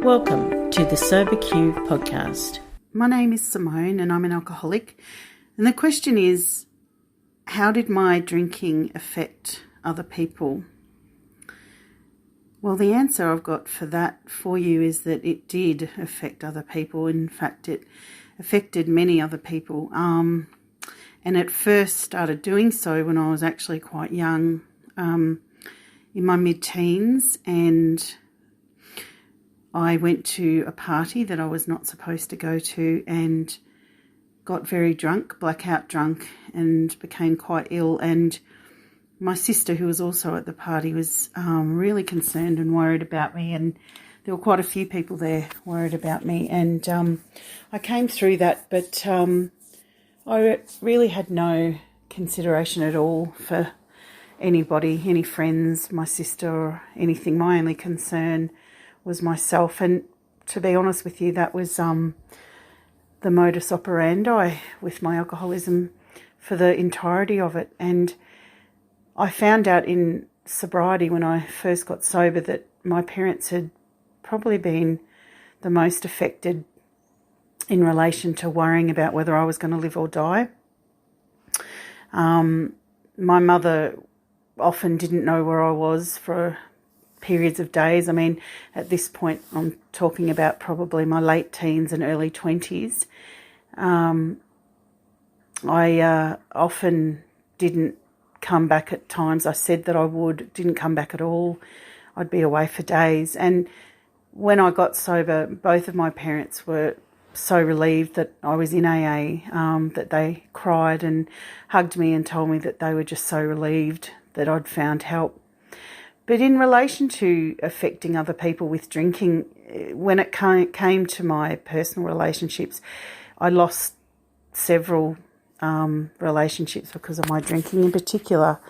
Welcome to the SoberQ podcast. My name is Simone and I'm an alcoholic. And the question is, how did my drinking affect other people? Well, the answer I've got for that for you is that it did affect other people. In fact, it affected many other people. And it first started doing so when I was actually quite young, in my mid-teens, and I went to a party that I was not supposed to go to and got very drunk, blackout drunk, and became quite ill. And my sister, who was also at the party, was really concerned and worried about me, and there were quite a few people there worried about me. And I came through that, but I really had no consideration at all for anybody, any friends, my sister, or anything. My only concern was myself, and to be honest with you, that was the modus operandi with my alcoholism for the entirety of it. And I found out in sobriety, when I first got sober, that my parents had probably been the most affected in relation to worrying about whether I was going to live or die. My mother often didn't know where I was for periods of days. I mean, at this point, I'm talking about probably my late teens and early 20s. I often didn't come back at times. I said that I would, didn't come back at all. I'd be away for days. And when I got sober, both of my parents were so relieved that I was in AA, that they cried and hugged me and told me that they were just so relieved that I'd found help. But in relation to affecting other people with drinking, when it came to my personal relationships, I lost several relationships because of my drinking. In particular,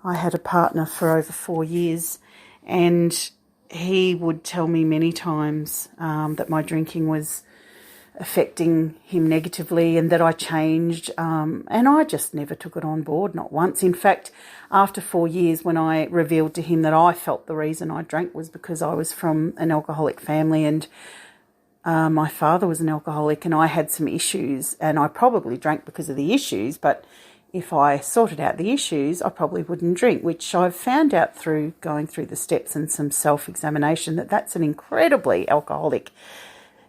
I had a partner for over 4 years, and he would tell me many times that my drinking was affecting him negatively and that I changed, and I just never took it on board, not once. In fact, after 4 years, when I revealed to him that I felt the reason I drank was because I was from an alcoholic family, and my father was an alcoholic, and I had some issues, and I probably drank because of the issues, but if I sorted out the issues, I probably wouldn't drink, which I've found out through going through the steps and some self-examination that that's an incredibly alcoholic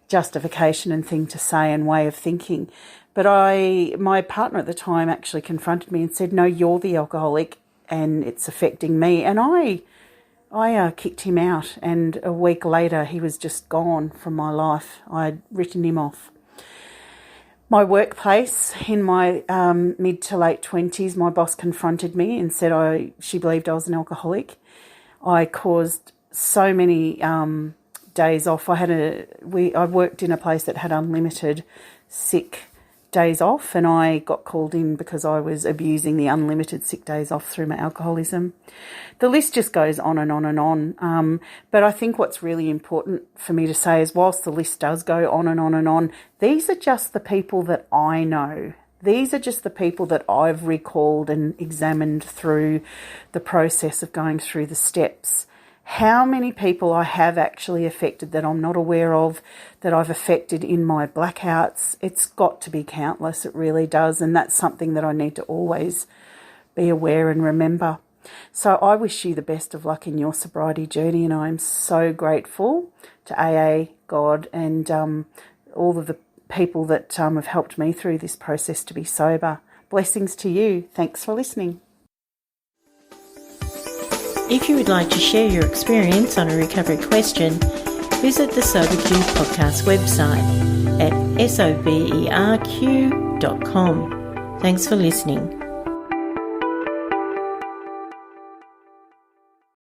justification and thing to say and way of thinking. But my partner at the time actually confronted me and said, no, you're the alcoholic and it's affecting me. And I kicked him out, and a week later he was just gone from my life. I'd written him off. My workplace, in my mid to late 20s, my boss confronted me and said she believed I was an alcoholic. I caused so many days off. I worked in a place that had unlimited sick days off, and I got called in because I was abusing the unlimited sick days off through my alcoholism. The list just goes on and on and on. But I think what's really important for me to say is, whilst the list does go on and on and on, these are just the people that I know. These are just the people that I've recalled and examined through the process of going through the steps. How many people I have actually affected that I'm not aware of, that I've affected in my blackouts, it's got to be countless. It really does. And that's something that I need to always be aware and remember. So I wish you the best of luck in your sobriety journey, and I'm so grateful to AA, God, and all of the people that have helped me through this process to be sober. Blessings to you. Thanks for listening. If you would like to share your experience on a recovery question, visit the SoberQ podcast website at soberq.com. Thanks for listening.